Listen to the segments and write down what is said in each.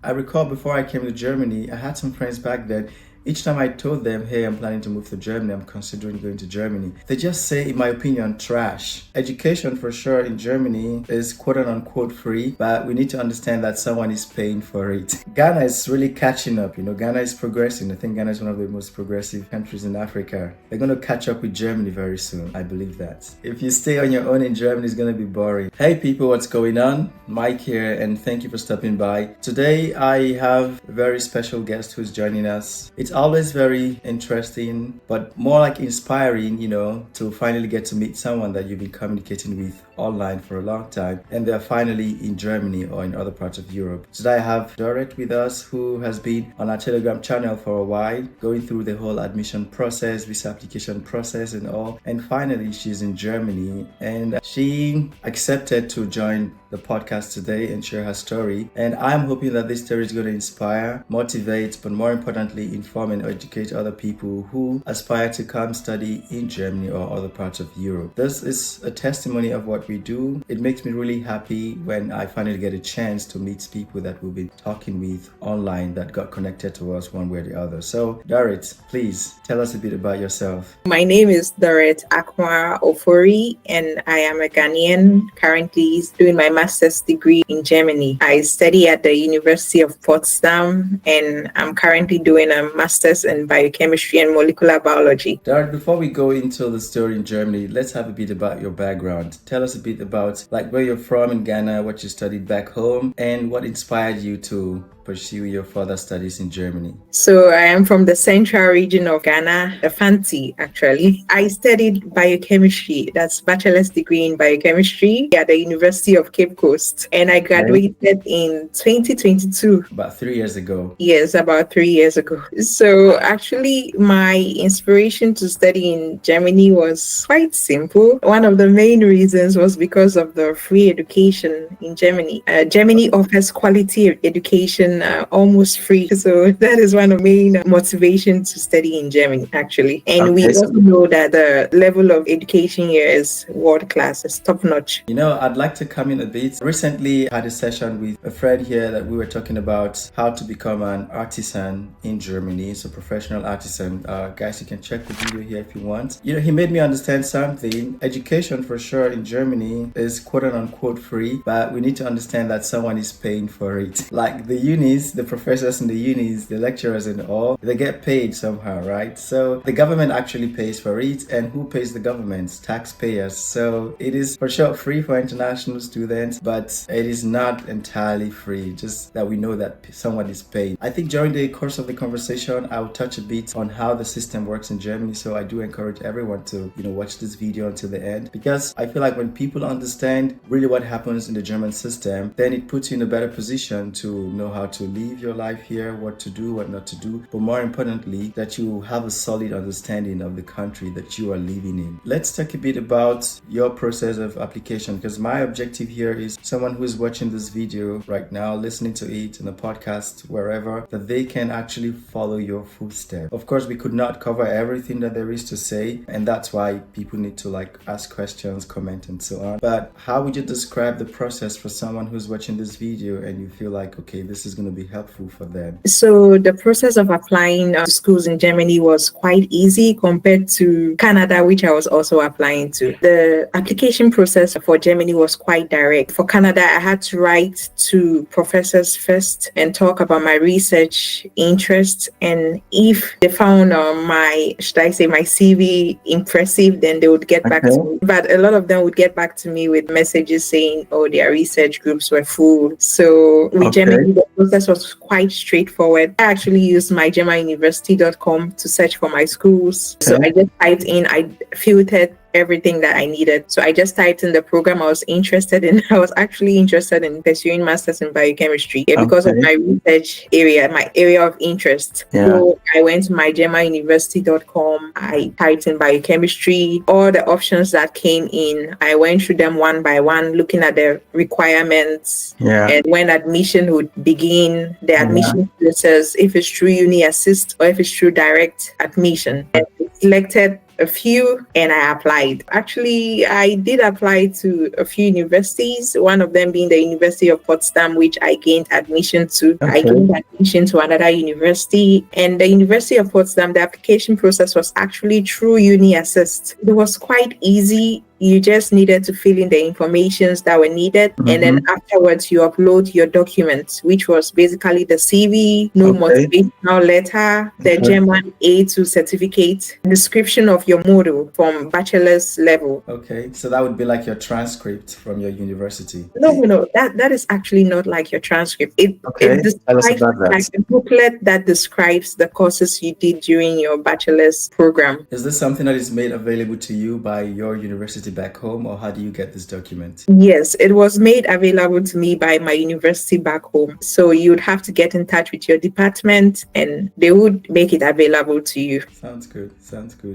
I recall before I came to Germany, I had some friends back then. Each time I told them, hey, I'm planning to move to Germany, I'm considering going to Germany, they just say, in my opinion, trash. Education for sure in Germany is quote unquote free, but we need to understand that someone is paying for it. Ghana is really catching up. Ghana is progressing. I think Ghana is one of the most progressive countries in Africa. They're going to catch up with Germany very soon. I believe that. If you stay on your own in Germany, it's going to be boring. Hey people, what's going on? Mike here, and thank you for stopping by. Today, I have a very special guest who's joining us. It's always very interesting, but more like inspiring, to finally get to meet someone that you've been communicating with online for a long time, and they're finally in Germany or in other parts of Europe. Today I have Doret with us, who has been on our Telegram channel for a while, going through the whole admission process, visa application process and all. And finally, she's in Germany, and she accepted to join the podcast today and share her story. And I'm hoping that this story is going to inspire, motivate, but more importantly, inform and educate other people who aspire to come study in Germany or other parts of Europe. This is a testimony of what we do. It makes me really happy when I finally get a chance to meet people that we've been talking with online that got connected to us one way or the other. So, Doret, please tell us a bit about yourself. My name is Doret Akwa Ofori, and I am a Ghanaian currently doing my master's degree in Germany. I study at the University of Potsdam, and I'm currently doing a master's in biochemistry and molecular biology. Doret, before we go into the story in Germany, let's have a bit about your background. Tell us a bit about where you're from in Ghana, what you studied back home, and what inspired you to pursue your further studies in Germany. So I am from the central region of Ghana, the Fanti actually. I studied biochemistry, that's bachelor's degree in biochemistry at the University of Cape Coast, and I graduated in 2022. About 3 years ago. Yes, about 3 years ago. So actually my inspiration to study in Germany was quite simple. One of the main reasons was because of the free education in Germany. Germany offers quality education almost free. So that is one of the main motivations to study in Germany, actually. And we also know that the level of education here is world class, it's top notch. I'd like to come in a bit. Recently, I had a session with a friend here that we were talking about how to become an artisan in Germany. So professional artisan. Guys, you can check the video here if you want. He made me understand something. Education for sure in Germany is quote unquote free, but we need to understand that someone is paying for it. Like the professors in the unis, the lecturers and all, they get paid somehow, right? So the government actually pays for it, and who pays the government? Taxpayers. So it is for sure free for international students, but it is not entirely free, just that we know that someone is paid. I think during the course of the conversation, I'll touch a bit on how the system works in Germany. So I do encourage everyone to, watch this video until the end, because I feel like when people understand really what happens in the German system, then it puts you in a better position to know how to live your life here, what to do, what not to do, but more importantly, that you have a solid understanding of the country that you are living in. Let's talk a bit about your process of application, because my objective here is someone who is watching this video right now, listening to it in a podcast, wherever, that they can actually follow your footsteps. Of course, we could not cover everything that there is to say, and that's why people need to ask questions, comment, and so on. But how would you describe the process for someone who's watching this video and you feel like, okay, this is going to be helpful for them? So the process of applying to schools in Germany was quite easy compared to Canada, which I was also applying to. The application process for Germany was quite direct. For Canada, I had to write to professors first and talk about my research interests, and if they found my CV impressive, then they would get back to me. But a lot of them would get back to me with messages saying, oh, their research groups were full. So with Germany, the process was quite straightforward. I actually used mygermanuniversity.com to search for my schools. So I just typed in, I filtered everything that I needed. So I just typed in the program I was interested in. I was actually interested in pursuing masters in biochemistry because of my research area, my area of interest. So I went to mygermanuniversity.com. I typed in biochemistry, all the options that came in. I went through them one by one, looking at the requirements. And when admission would begin, the admission process, if it's through uni assist or if it's through direct admission. And I selected a few and I applied. Actually, I did apply to a few universities, one of them being the University of Potsdam, which I gained admission to. I gained admission to another university, and the University of Potsdam, the application process was actually through Uni Assist. It was quite easy. You just needed to fill in the informations that were needed. And then afterwards, you upload your documents, which was basically the CV, motivational letter, the German A2 certificate, description of your module from bachelor's level. Okay, so that would be like your transcript from your university. No, that is actually not like your transcript. It describes like a booklet that describes the courses you did during your bachelor's program. Is this something that is made available to you by your university back home, or how do you get this document? Yes, it was made available to me by my university back home. So you'd have to get in touch with your department and they would make it available to you. Sounds good.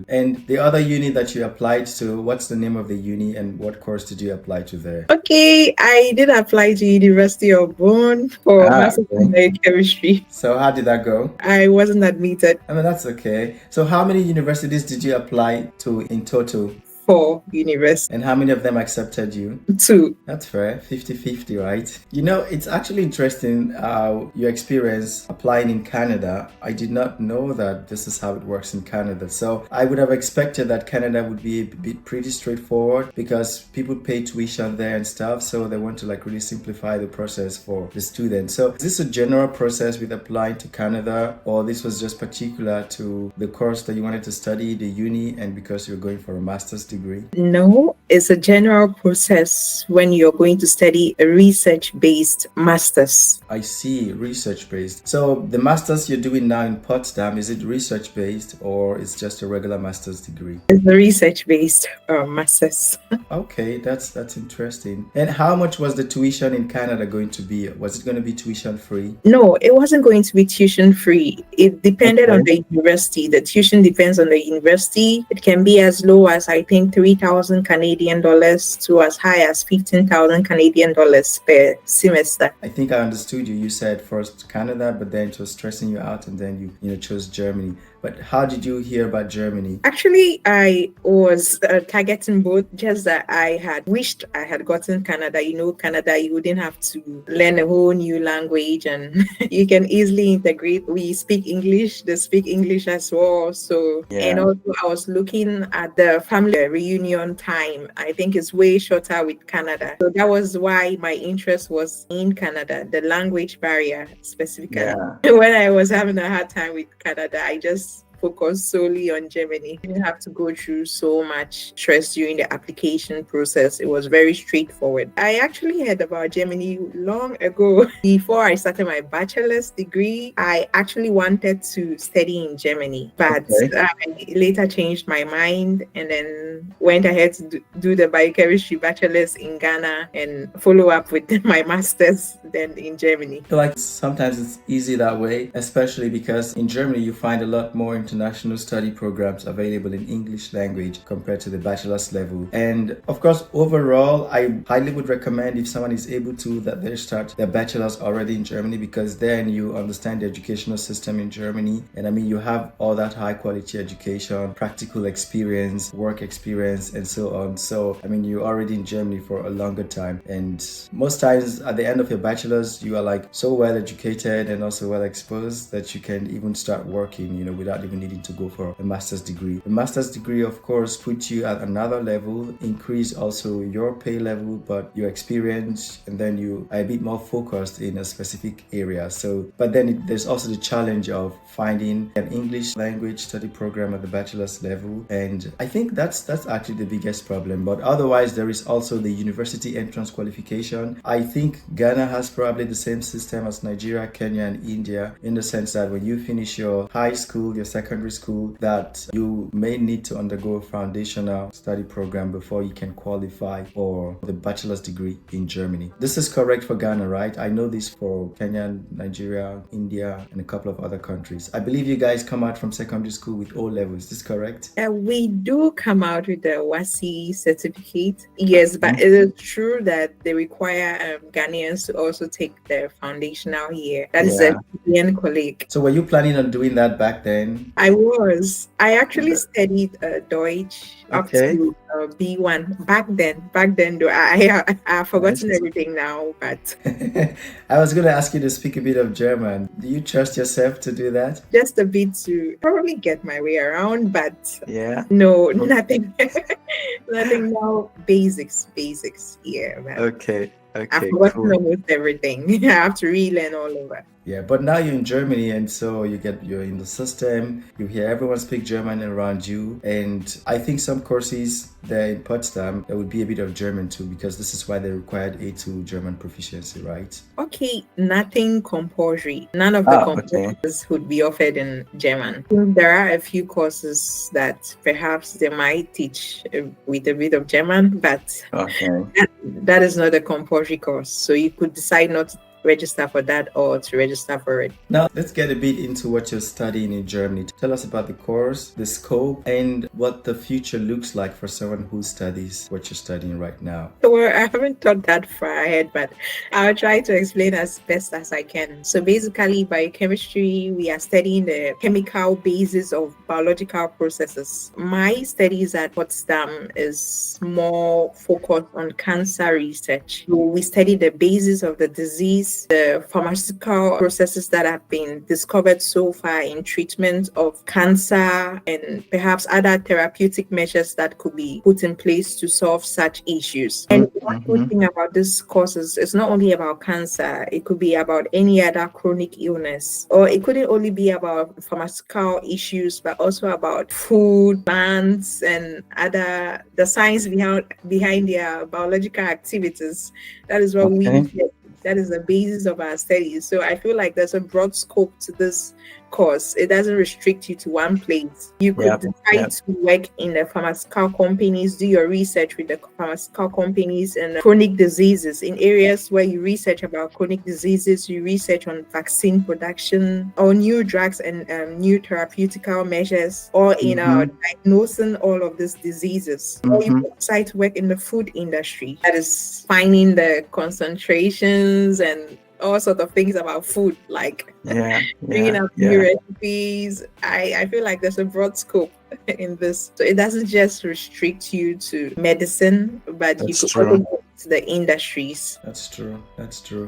And the other uni that you applied to, what's the name of the uni and what course did you apply to there? Okay, I did apply to University of Bonn for Master's in Chemistry. So how did that go? I wasn't admitted. I mean, that's okay. So how many universities did you apply to in total? 4 universities. And how many of them accepted you? 2. That's fair. 50-50, right? You know, it's actually interesting your experience applying in Canada. I did not know that this is how it works in Canada. So I would have expected that Canada would be a bit pretty straightforward because people pay tuition there and stuff. So they want to like really simplify the process for the students. So is this a general process with applying to Canada, or this was just particular to the course that you wanted to study, the uni, and because you're going for a master's degree? No, it's a general process when you're going to study a research-based master's. I see, research-based. So the master's you're doing now in Potsdam, is it research-based or it's just a regular master's degree? It's a research-based master's. Okay, that's interesting. And how much was the tuition in Canada going to be? Was it going to be tuition-free? No, it wasn't going to be tuition-free. It depended on the university. The tuition depends on the university. It can be as low as, I think, 3,000 Canadian dollars to as high as 15,000 Canadian dollars per semester. I think I understood you. You said first Canada, but then it was stressing you out, and then you chose Germany. But how did you hear about Germany? Actually, I was targeting both, just that I had wished I had gotten Canada. You know, Canada, you wouldn't have to learn a whole new language and you can easily integrate. We speak English, they speak English as well. So, and also I was looking at the family reunion time. I think it's way shorter with Canada. So that was why my interest was in Canada, the language barrier specifically. Yeah. When I was having a hard time with Canada, I just focus solely on Germany. You didn't have to go through so much stress during the application process. It was very straightforward. I actually heard about Germany long ago. Before I started my bachelor's degree, I actually wanted to study in Germany, but I later changed my mind and then went ahead to do the biochemistry bachelor's in Ghana and follow up with my master's then in Germany. I feel like sometimes it's easy that way, especially because in Germany you find a lot more international study programs available in English language compared to the bachelor's level. And of course, overall, I highly would recommend if someone is able to that they start their bachelor's already in Germany, because then you understand the educational system in Germany. And I mean, you have all that high quality education, practical experience, work experience, and so on. So, I mean, you're already in Germany for a longer time. And most times at the end of your bachelor's, you are like so well educated and also well exposed that you can even start working, without even needing to go for a master's degree. The master's degree, of course, puts you at another level, increase also your pay level, but your experience, and then you are a bit more focused in a specific area. So, but then there's also the challenge of finding an English language study program at the bachelor's level. And I think that's actually the biggest problem. But otherwise, there is also the university entrance qualification. I think Ghana has probably the same system as Nigeria, Kenya, and India, in the sense that when you finish your high school, your secondary school, that you may need to undergo a foundational study program before you can qualify for the bachelor's degree in Germany. This is correct for Ghana, right? I know this for Kenya, Nigeria, India, and a couple of other countries. I believe you guys come out from secondary school with O levels. Is this correct? We do come out with the WASI certificate. Yes, but it is true that they require Ghanaians to also take the foundational year. That is a European colleague. So were you planning on doing that back then? I was. I actually studied Deutsch up Okay. to B1 back then. Back then, though, I've forgotten Nice. everything now, but I was going to ask you to speak a bit of German. Do you trust yourself to do that? just a bit to probably get my way around. But Yeah. no, nothing, nothing now. Basics. Yeah, man. Okay. I've Okay, forgotten cool. almost everything. I have to relearn all over. Yeah, but now you're in Germany, and so you're in the system. You hear everyone speak German around you, and I think some courses there in Potsdam there would be a bit of German too, because this is why they required A2 German proficiency, right? Okay, nothing compulsory. None of the courses would be offered in German. There are a few courses that perhaps they might teach with a bit of German, but that is not a compulsory course. So you could decide not to register for that or to register for it. Now, let's get a bit into what you're studying in Germany. Tell us about the course, the scope, and what the future looks like for someone who studies what you're studying right now. Well, I haven't thought that far ahead, but I'll try to explain as best as I can. So basically, biochemistry, we are studying the chemical basis of biological processes. My studies at Potsdam is more focused on cancer research. We study the basis of the disease, the pharmaceutical processes that have been discovered so far in treatment of cancer, and perhaps other therapeutic measures that could be put in place to solve such issues. And one good thing about this course is it's not only about cancer, it could be about any other chronic illness, or it couldn't only be about pharmaceutical issues, but also about food, plants, and the science behind their biological activities. That is what that is the basis of our studies. So I feel like there's a broad scope to this course. It doesn't restrict you to one place. You could decide to work in the pharmaceutical companies, do your research with the pharmaceutical companies and chronic diseases. In areas where you research about chronic diseases, you research on vaccine production or new drugs and new therapeutical measures, or in diagnosing all of these diseases. Or you could decide to work in the food industry, that is finding the concentrations and all sorts of things about food, like bringing up new recipes. I feel like there's a broad scope in this. So it doesn't just restrict you to medicine, but you could also go to the industries. That's true.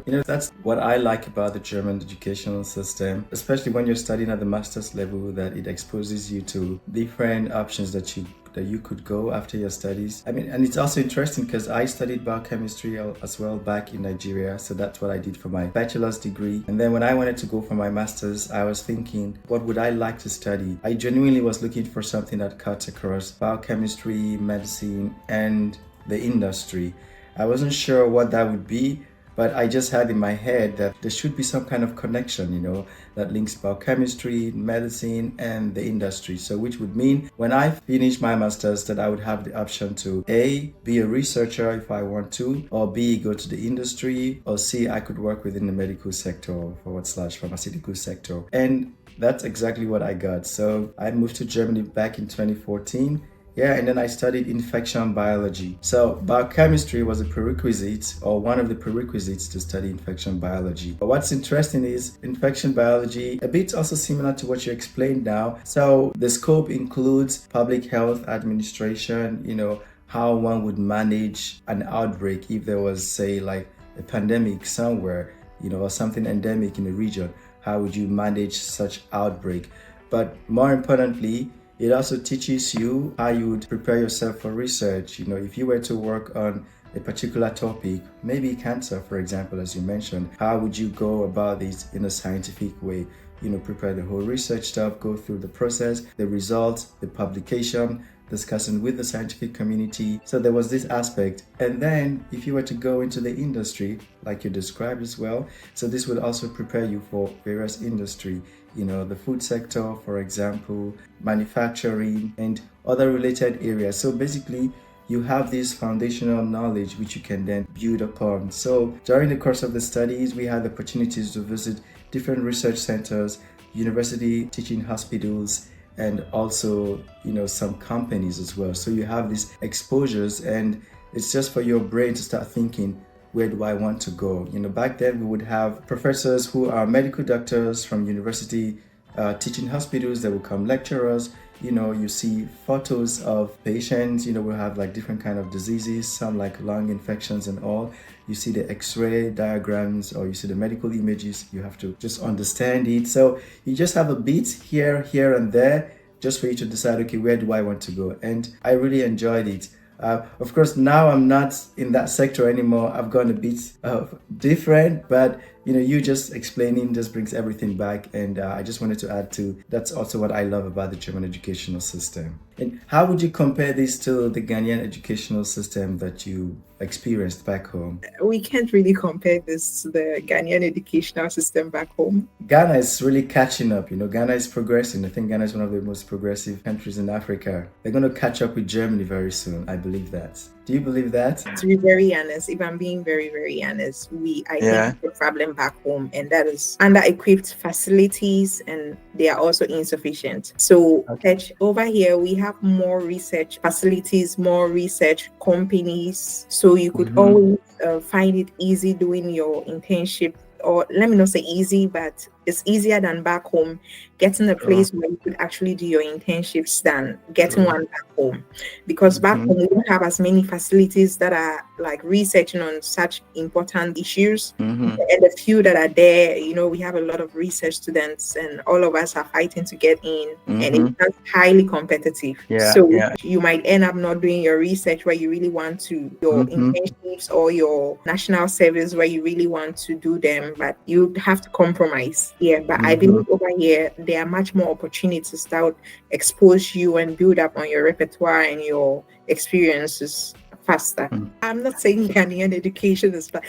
You know, that's what I like about the German educational system, especially when you're studying at the master's level, that it exposes you to different options that you could go after your studies. I mean, and it's also interesting because I studied biochemistry as well back in Nigeria. So that's what I did for my bachelor's degree. And then when I wanted to go for my master's, I was thinking, what would I like to study? I genuinely was looking for something that cuts across biochemistry, medicine, and the industry. I wasn't sure what that would be, but I just had in my head that there should be some kind of connection, you know, that links biochemistry, medicine, and the industry. So which would mean when I finish my master's that I would have the option to A, be a researcher if I want to, or B, go to the industry, or C, I could work within the medical sector / pharmaceutical sector. And that's exactly what I got. So I moved to Germany back in 2014. And then I studied infection biology. So biochemistry was a prerequisite, or one of the prerequisites to study infection biology. But what's interesting is infection biology, a bit also similar to what you explained now. So the scope includes public health administration, you know, how one would manage an outbreak if there was, say, like a pandemic somewhere, you know, or something endemic in a region. How would you manage such outbreak? But more importantly, it also teaches you how you would prepare yourself for research. You know, if you were to work on a particular topic, maybe cancer, for example, as you mentioned, how would you go about this in a scientific way? You know, prepare the whole research stuff, go through the process, the results, the publication, discussing with the scientific community. So there was this aspect. And then if you were to go into the industry, like you described as well, so this would also prepare you for various industry, you know, the food sector, for example, manufacturing, and other related areas. So basically, you have this foundational knowledge which you can then build upon. So during the course of the studies, we had the opportunities to visit different research centers, university teaching hospitals, and also, you know, some companies as well. So you have these exposures, and it's just for your brain to start thinking, where do I want to go? Back then we would have professors who are medical doctors from university teaching hospitals. They will come lecturers. You see photos of patients. We'll have like different kind of diseases, some like lung infections and all. You see the x-ray diagrams, or you see the medical images. You have to just understand it. So you just have a bit here and there, just for you to decide, okay, where do I want to go? And I really enjoyed it. Of course, now I'm not in that sector anymore. I've gone a bit different, but you just explaining just brings everything back. And I just wanted to add to, that's also what I love about the German educational system. And how would you compare this to the Ghanaian educational system that you experienced back home? We can't really compare this to the Ghanaian educational system back home. Ghana is really catching up. Ghana is progressing. I think Ghana is one of the most progressive countries in Africa. They're going to catch up with Germany very soon. I believe that. Do you believe that? To be very honest, if I'm being very, very honest, I think the problem back home, and that is under-equipped facilities, and they are also insufficient. So over here, we have more research facilities, more research companies. So you could always find it easy doing your internship, or let me not say easy, but it's easier than back home, getting a place where you could actually do your internships than getting one back home. Because back home, we don't have as many facilities that are like researching on such important issues. And the few that are there, we have a lot of research students, and all of us are fighting to get in, and it's highly competitive. You might end up not doing your research where you really want to, your internships or your national service where you really want to do them, but you have to compromise. But I believe over here, there are much more opportunities that would expose you and build up on your repertoire and your experiences faster. I'm not saying Ghanaian education is bad.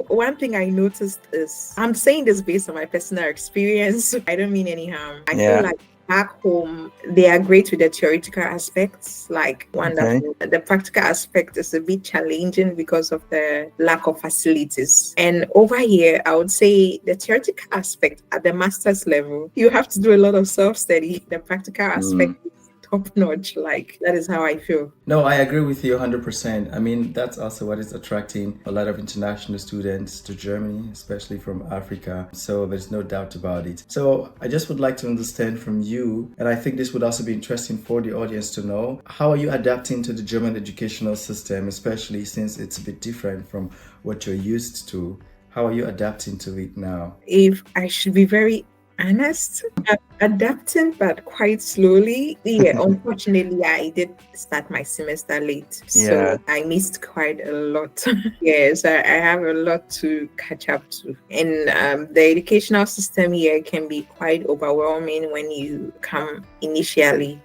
One thing I noticed is, I'm saying this based on my personal experience. I don't mean any harm. I feel like back home, they are great with the theoretical aspects, like wonderful. The practical aspect is a bit challenging because of the lack of facilities. And over here, I would say the theoretical aspect at the master's level, you have to do a lot of self-study. The practical aspect is top notch. Like, that is how I feel. No, I agree with you 100%. I mean, that's also what is attracting a lot of international students to Germany, especially from Africa. So there's no doubt about it. So I just would like to understand from you, and I think this would also be interesting for the audience to know, how are you adapting to the German educational system, especially since it's a bit different from what you're used to? How are you adapting to it now? If I should be very honest, I'm adapting, but quite slowly. Unfortunately, I did start my semester late, so I missed quite a lot. So I have a lot to catch up to. And the educational system here can be quite overwhelming when you come initially.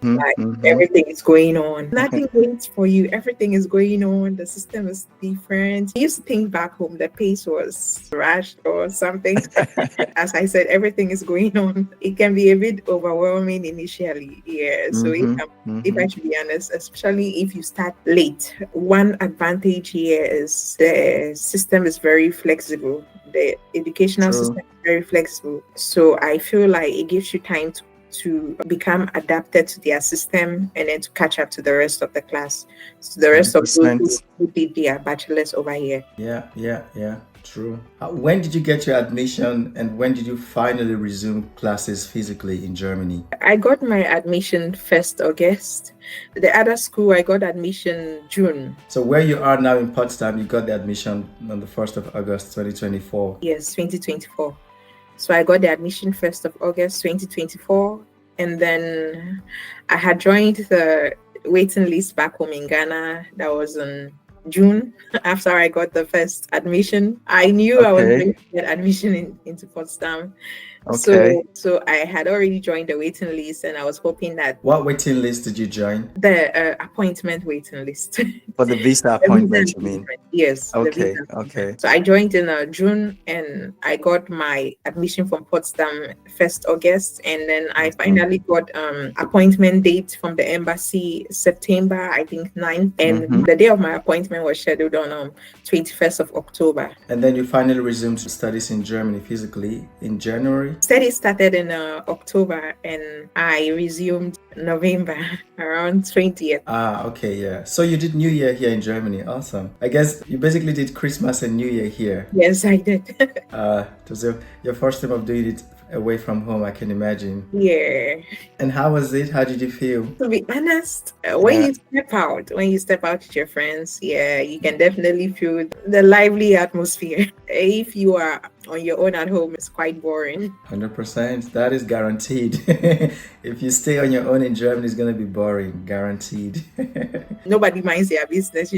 Everything is going on. Nothing waits for you. Everything is going on. The system is different. I used to think back home the pace was rushed or something. As I said, everything is going on. It can be a bit overwhelming initially. So if I should be honest, especially if you start late, one advantage here is the system is very flexible. The educational system is very flexible. So I feel like it gives you time to become adapted to their system and then to catch up to the rest of the class. So the rest 100%. Of those who did their bachelor's over here. True. When did you get your admission, and when did you finally resume classes physically in Germany? I got my admission 1st August. The other school, I got admission June. So where you are now in Potsdam, you got the admission on the 1st of August 2024? Yes, 2024. So I got the admission 1st of August 2024. And then I had joined the waiting list back home in Ghana. That was in June. After I got the first admission, I knew I was going to get admission into Potsdam. So I had already joined the waiting list, and I was hoping that... What waiting list did you join? The appointment waiting list. For the visa appointment, you mean? Yes. Okay. So I joined in June, and I got my admission from Potsdam 1st August, and then I finally got appointment date from the embassy September, I think 9th, and the day of my appointment was scheduled on 21st of October. And then you finally resumed studies in Germany physically in January? Study started in October and I resumed November around 20th. Okay, yeah. So you did New Year here in Germany. Awesome. I guess you basically did Christmas and New Year here. Yes, I did. It was your first time of doing it away from home, I can imagine. Yeah. And how was it? How did you feel? To be honest, when you step out with your friends, yeah, you can definitely feel the lively atmosphere. If you are on your own at home, it's quite boring. 100%. That is guaranteed. If you stay on your own in Germany, it's going to be boring. Guaranteed. Nobody minds their business,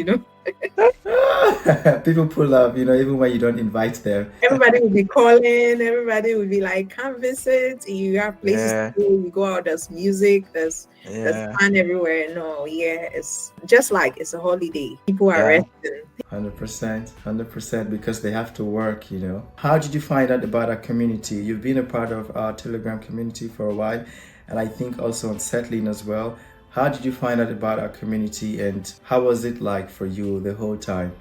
People pull up, even when you don't invite them. Everybody will be calling. Everybody will be like, come visit. You have places to go. You go out, there's music, there's fun everywhere. No, it's just like it's a holiday. People are resting. 100%, because they have to work, How did you find out about our community? You've been a part of our Telegram community for a while, and I think also on Setlinn as well. How did you find out about our community, and how was it like for you the whole time?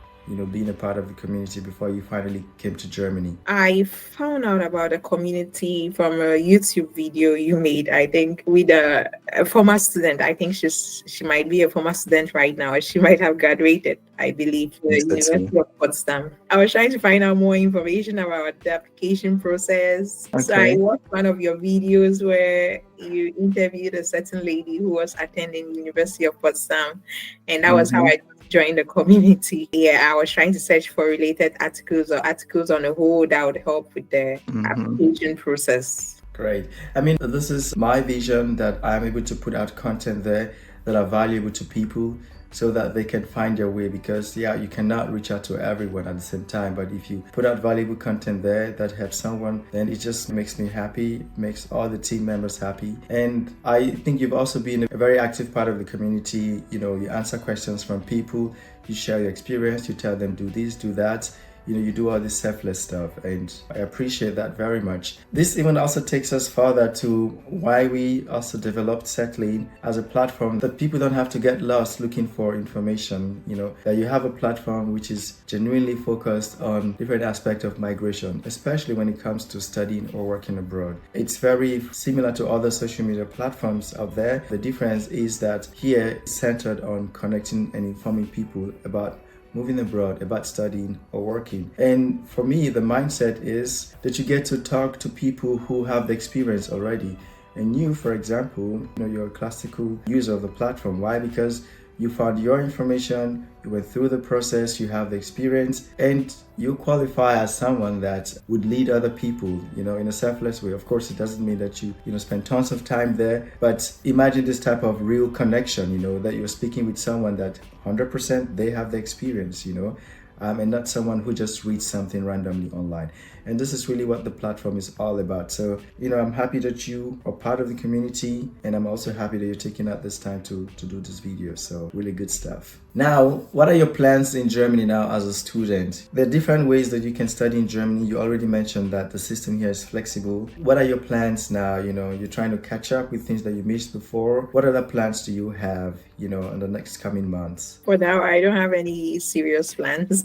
Being a part of the community before you finally came to Germany? I found out about the community from a YouTube video you made, I think, with a former student. I think she might be a former student right now. She might have graduated, I believe, from the University of Potsdam. I was trying to find out more information about the application process. Okay. So I watched one of your videos where you interviewed a certain lady who was attending the University of Potsdam, and that was how I join the community. I was trying to search for related articles or articles on the whole that would help with the application process. Great. I mean, this is my vision, that I'm able to put out content there that are valuable to people so that they can find their way, because you cannot reach out to everyone at the same time, but if you put out valuable content there that helps someone, then it just makes me happy, makes all the team members happy. And I think you've also been a very active part of the community. You answer questions from people, you share your experience, you tell them do this, do that. You do all this selfless stuff, and I appreciate that very much. This even also takes us further to why we also developed Setlinn as a platform that people don't have to get lost looking for information, that you have a platform which is genuinely focused on different aspects of migration, especially when it comes to studying or working abroad. It's very similar to other social media platforms out there. The difference is that here it's centered on connecting and informing people about moving abroad, about studying or working. And for me, the mindset is that you get to talk to people who have the experience already. And you, for example, you're a classical user of the platform. Why? Because you found your information, you went through the process, you have the experience, and you qualify as someone that would lead other people, in a selfless way. Of course, it doesn't mean that you spend tons of time there, but imagine this type of real connection, that you're speaking with someone that 100% they have the experience, and not someone who just reads something randomly online. And this is really what the platform is all about. So, I'm happy that you are part of the community, and I'm also happy that you're taking out this time to do this video. So really good stuff. Now, what are your plans in Germany now as a student? There are different ways that you can study in Germany. You already mentioned that the system here is flexible. What are your plans now? You're trying to catch up with things that you missed before. What other plans do you have, in the next coming months? For now, I don't have any serious plans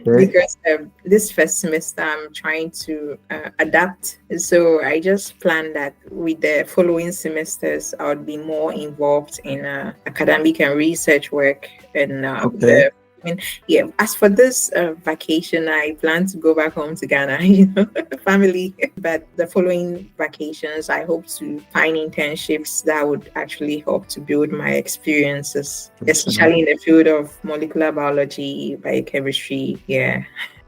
because this first semester I'm trying to adapt. So I just plan that with the following semesters, I would be more involved in academic and research work. And as for this vacation, I plan to go back home to Ghana, family. But the following vacations, I hope to find internships that would actually help to build my experiences, especially in the field of molecular biology, biochemistry.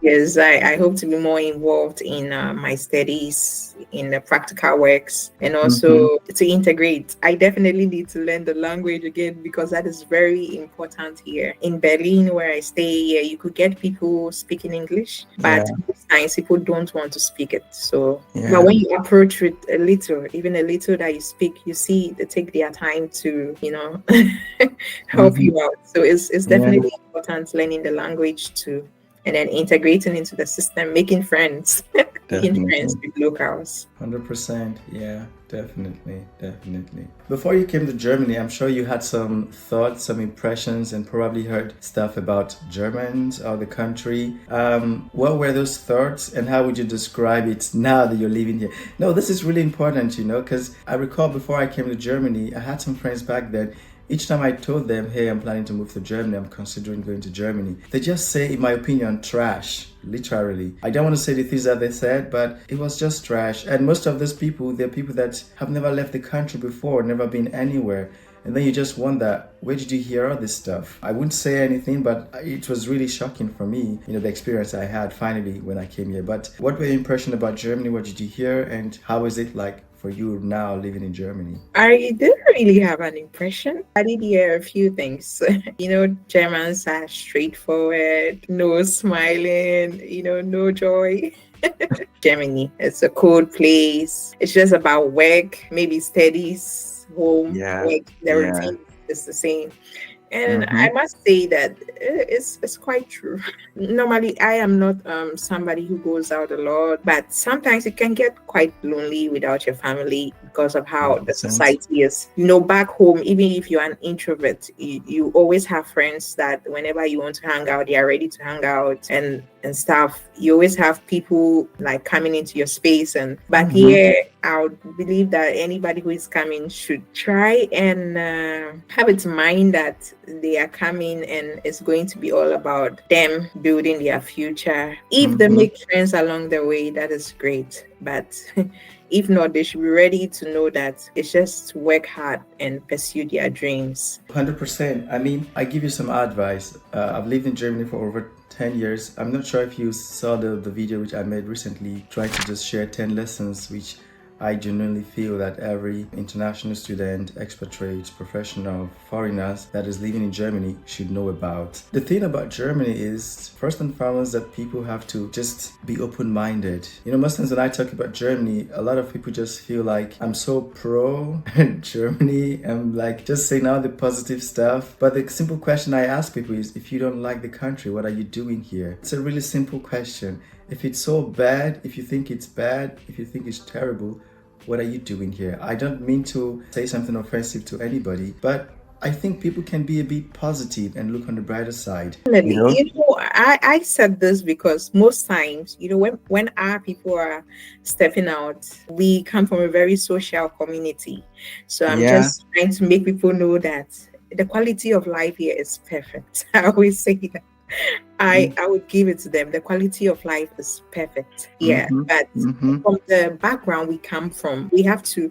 Yes, I hope to be more involved in my studies, in the practical works, and also to integrate. I definitely need to learn the language again, because that is very important here. In Berlin, where I stay, you could get people speaking English, but most times people don't want to speak it. So, but when you approach with even a little that you speak, you see they take their time to, help you out. So it's definitely important learning the language too. And then integrating into the system, making friends. making Definitely. friends with locals. 100%. Yeah, definitely. Definitely. Before you came to Germany, I'm sure you had some thoughts, some impressions, and probably heard stuff about Germans or the country. What were those thoughts, and how would you describe it now that you're living here? No, this is really important, because I recall before I came to Germany, I had some friends back then. Each time I told them, hey, I'm planning to move to Germany, I'm considering going to Germany, they just say, in my opinion, trash, literally. I don't want to say the things that they said, but it was just trash. And most of those people, they're people that have never left the country before, never been anywhere. And then you just wonder, where did you hear all this stuff? I wouldn't say anything, but it was really shocking for me, the experience I had finally when I came here. But what were your impression about Germany? What did you hear? And how is it like for you now living in Germany? I didn't really have an impression. I did hear a few things. Germans are straightforward, no smiling, no joy. Germany, it's a cold place. It's just about work, maybe studies, home, Yeah, work, the yeah. routine is the same. And Mm-hmm. I must say that it's quite true. Normally, I am not somebody who goes out a lot, but sometimes it can get quite lonely without your family because of how the 100%. society is. Back home, even if you're an introvert, you always have friends that whenever you want to hang out, they are ready to hang out and stuff. You always have people like coming into your space, but Mm-hmm. here I would believe that anybody who is coming should try and have it in mind that they are coming and it's going to be all about them building their future. If they Mm-hmm. make friends along the way, that is great. But if not, they should be ready to know that it's just work hard and pursue their dreams. 100%. I mean, I give you some advice. I've lived in Germany for over 10 years. I'm not sure if you saw the video which I made recently, trying to just share 10 lessons which I genuinely feel that every international student, expatriates, professional, foreigners that is living in Germany should know about. The thing about Germany is, first and foremost, that people have to just be open-minded. Most times when I talk about Germany, a lot of people just feel like I'm so pro Germany. I'm like just saying all the positive stuff. But the simple question I ask people is, if you don't like the country, what are you doing here? It's a really simple question. If it's so bad, if you think it's bad, if you think it's terrible, what are you doing here? I don't mean to say something offensive to anybody, but I think people can be a bit positive and look on the brighter side. Definitely. I said this because most times, when our people are stepping out, we come from a very social community. So I'm Yeah. just trying to make people know that the quality of life here is perfect. I always say that. I would give it to them. The quality of life is perfect. Yeah. Mm-hmm. But Mm-hmm. from the background we come from, we have to,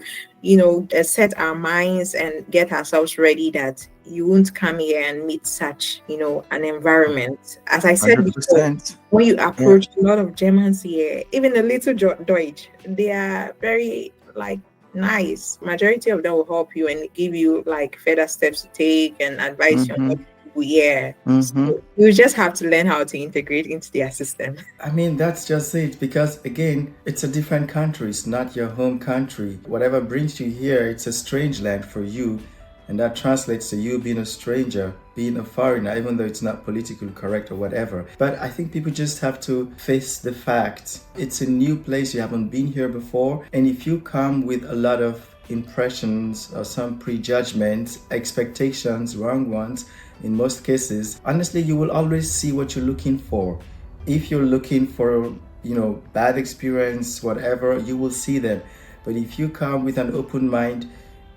set our minds and get ourselves ready that you won't come here and meet such, an environment. As I said before, 100%. when you Yeah. approach a lot of Germans here, even a little Deutsch, they are very nice. Majority of them will help you and give you further steps to take and advise you on what Mm-hmm. to do. Yeah. Mm-hmm. So you just have to learn how to integrate into their system. I mean, that's just it, because again, it's a different country. It's not your home country. Whatever brings you here, it's a strange land for you. And that translates to you being a stranger, being a foreigner, even though it's not politically correct or whatever. But I think people just have to face the fact. It's a new place. You haven't been here before. And if you come with a lot of impressions or some prejudgments, expectations, wrong ones, in most cases, honestly, you will always see what you're looking for. If you're looking for, bad experience, whatever, you will see them. But if you come with an open mind,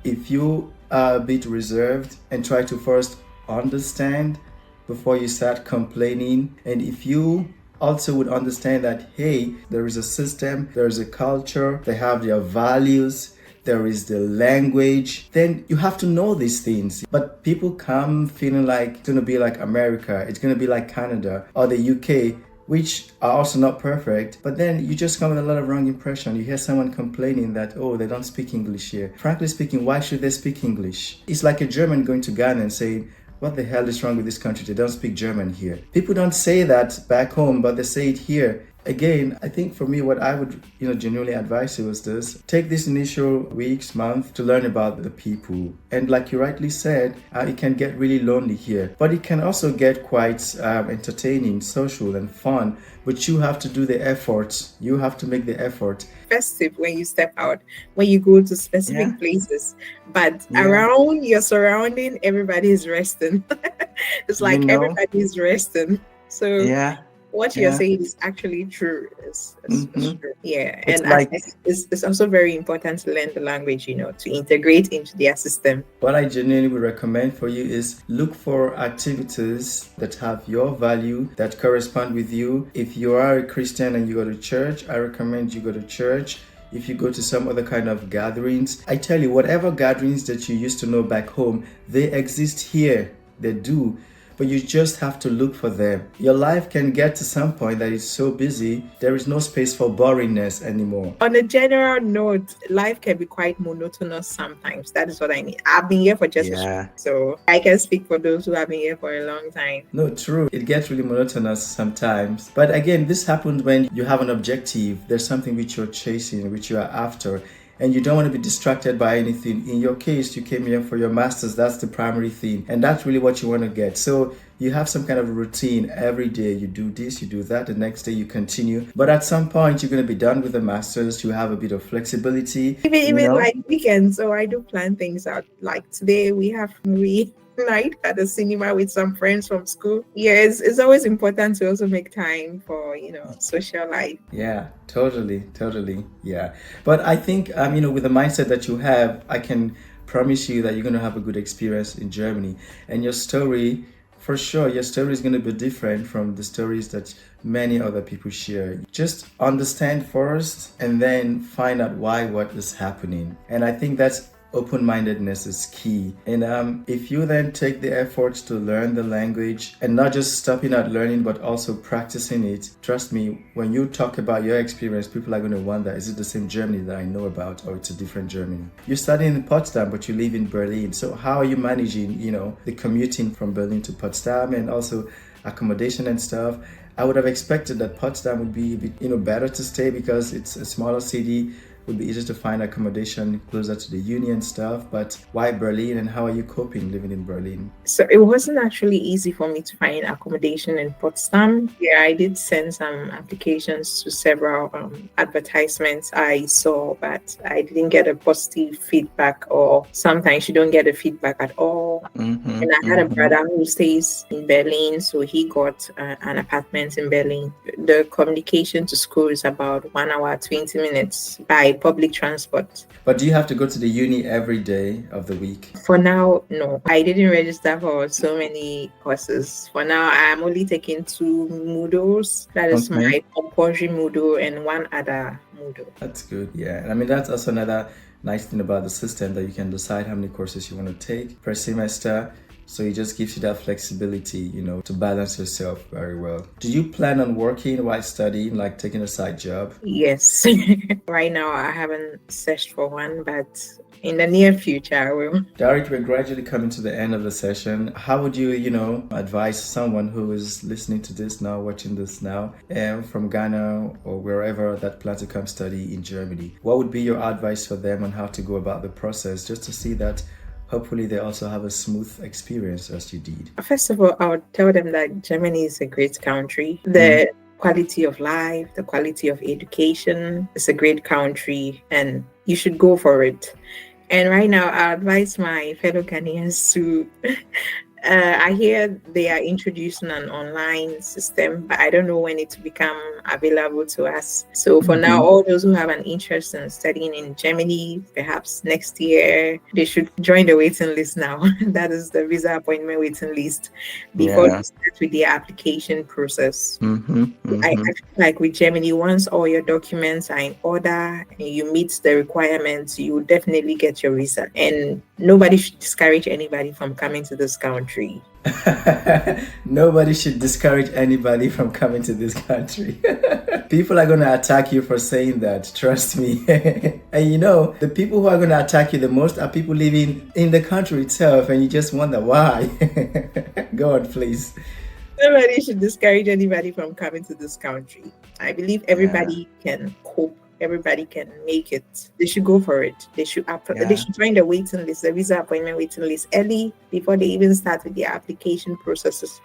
if you are a bit reserved and try to first understand before you start complaining, and if you also would understand that, hey, there is a system, there is a culture, they have their values, there is the language, then you have to know these things. But people come feeling like it's going to be like America, it's going to be like Canada or the UK, which are also not perfect. But then you just come with a lot of wrong impression. You hear someone complaining that, oh, they don't speak English here. Frankly speaking, why should they speak English? It's like a German going to Ghana and saying, what the hell is wrong with this country? They don't speak German here. People don't say that back home, but they say it here. again, I think for me, what I would, genuinely advise you is this: take these initial weeks, month to learn about the people. And like you rightly said, it can get really lonely here, but it can also get quite entertaining, social, and fun. But you have to do the effort. You have to make the effort. Festive when you step out, when you go to specific places, but around your surrounding, everybody is resting. It's like everybody is resting. So what you're saying is actually true. It's true. Yeah. It's And I think it's also very important to learn the language, to integrate into their system. What I genuinely would recommend for you is look for activities that have your value, that correspond with you. If you are a Christian and you go to church, I recommend you go to church. If you go to some other kind of gatherings, I tell you, whatever gatherings that you used to know back home, they exist here. They do. But you just have to look for them. Your life can get to some point that is so busy, there is no space for boringness anymore. On a general note, life can be quite monotonous sometimes. That is what I mean. I've been here for just a short, so I can speak for those who have been here for a long time. No, true. It gets really monotonous sometimes. But again, this happens when you have an objective. There's something which you're chasing, which you are after, and you don't want to be distracted by anything. In your case, you came here for your master's. That's the primary thing. And that's really what you want to get. So you have some kind of a routine. Every day you do this, you do that. The next day you continue. But at some point, you're going to be done with the master's. You have a bit of flexibility. Even like weekends. So I do plan things out. Like today we have movie night at the cinema with some friends from school. It's always important to also make time for social life. Yeah, totally. Yeah, but I think with the mindset that you have, I can promise you that you're going to have a good experience in Germany. And your story, for sure, your story is going to be different from the stories that many other people share. Just understand first and then find out what is happening. And I think that's open-mindedness is key. And if you then take the efforts to learn the language and not just stopping at learning but also practicing it, trust me, when you talk about your experience, people are going to wonder, is it the same Germany that I know about, or it's a different Germany? You're studying in Potsdam but you live in Berlin, so how are you managing the commuting from Berlin to Potsdam and also accommodation and stuff? I would have expected that Potsdam would be a bit better to stay because it's a smaller city. Would be easier to find accommodation closer to the uni and stuff. But why Berlin, and how are you coping living in Berlin? So it wasn't actually easy for me to find accommodation in Potsdam. Yeah, I did send some applications to several advertisements I saw, but I didn't get a positive feedback, or sometimes you don't get a feedback at all. And I had a brother who stays in Berlin, so he got an apartment in Berlin. The communication to school is about 1 hour, 20 minutes by public transport. But do you have to go to the uni every day of the week? For now, no. I didn't register for so many courses. For now, I'm only taking 2 modules. That is my compulsory module and one other module. That's good, yeah. And I mean, that's also another nice thing about the system, that you can decide how many courses you want to take per semester. So it just gives you that flexibility, to balance yourself very well. Do you plan on working while studying, like taking a side job? Yes. Right now, I haven't searched for one, but in the near future, I will. Doret, we're gradually coming to the end of the session. How would you, advise someone who is listening to this now, watching this now, from Ghana or wherever that plan to come study in Germany? What would be your advice for them on how to go about the process, just to see that hopefully they also have a smooth experience as you did? First of all, I would tell them that Germany is a great country. The quality of life, the quality of education, it's a great country and you should go for it. And right now, I advise my fellow Ghanaians to I hear they are introducing an online system, but I don't know when it will become available to us. So for now, all those who have an interest in studying in Germany, perhaps next year, they should join the waiting list now. That is the visa appointment waiting list before they start with the application process. I feel like with Germany, once all your documents are in order and you meet the requirements, you will definitely get your visa. And nobody should discourage anybody from coming to this country. Nobody should discourage anybody from coming to this country. People are going to attack you for saying that, trust me. And the people who are going to attack you the most are people living in the country itself, and you just wonder why. Go on, please. Nobody should discourage anybody from coming to this country. I believe Yeah. everybody can cope. Everybody can make it. They should go for it. They should they Yeah. should join the waiting list, the visa appointment waiting list early before they even start with their application processes.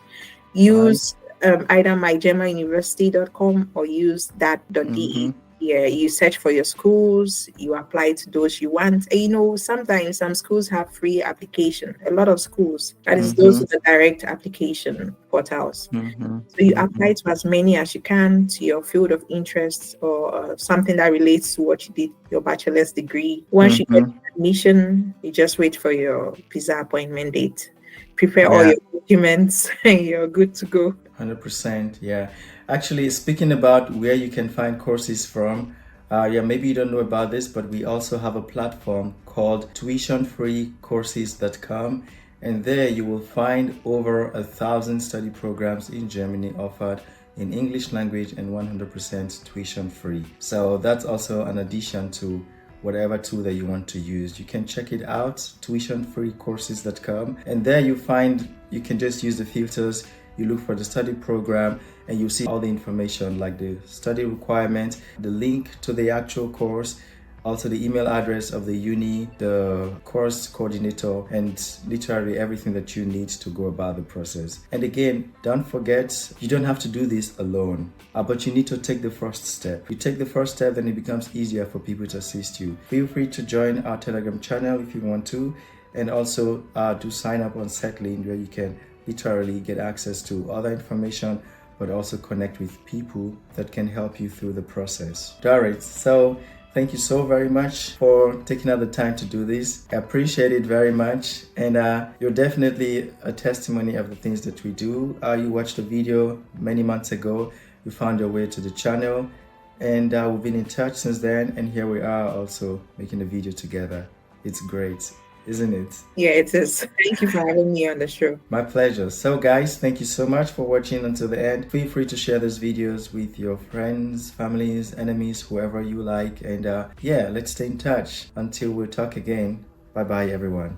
Right. Use either mygermanuniversity.com or use that.de. Mm-hmm. Yeah, you search for your schools, you apply to those you want. And sometimes some schools have free application. A lot of schools, that is those Mm-hmm. with the direct application portals. Mm-hmm. So you Mm-hmm. apply to as many as you can to your field of interest or something that relates to what you did, your bachelor's degree. Once you get Mm-hmm. admission, you just wait for your visa appointment date. Prepare all Yeah. your documents and you're good to go. 100%. Yeah. Actually, speaking about where you can find courses from, yeah, maybe you don't know about this, but we also have a platform called tuitionfreecourses.com. And there you will find over 1,000 study programs in Germany offered in English language and 100% tuition free. So that's also an addition to whatever tool that you want to use. You can check it out, tuitionfreecourses.com. And there you can just use the filters. You look for the study program and you see all the information like the study requirements, the link to the actual course, also the email address of the uni, the course coordinator, and literally everything that you need to go about the process. And again, don't forget, you don't have to do this alone, but you need to take the first step. You take the first step, then it becomes easier for people to assist you. Feel free to join our Telegram channel if you want to, and also do sign up on Setlinn, where you can literally get access to other information, but also connect with people that can help you through the process. Doret, so thank you so very much for taking out the time to do this. I appreciate it very much. And you're definitely a testimony of the things that we do. You watched a video many months ago. You found your way to the channel. And we've been in touch since then. And here we are also making a video together. It's great, isn't it? Yeah, it is. Thank you for having me on the show. My pleasure. So guys, thank you so much for watching until the end. Feel free to share these videos with your friends, families, enemies, whoever you like. And yeah, let's stay in touch until we talk again. Bye bye everyone.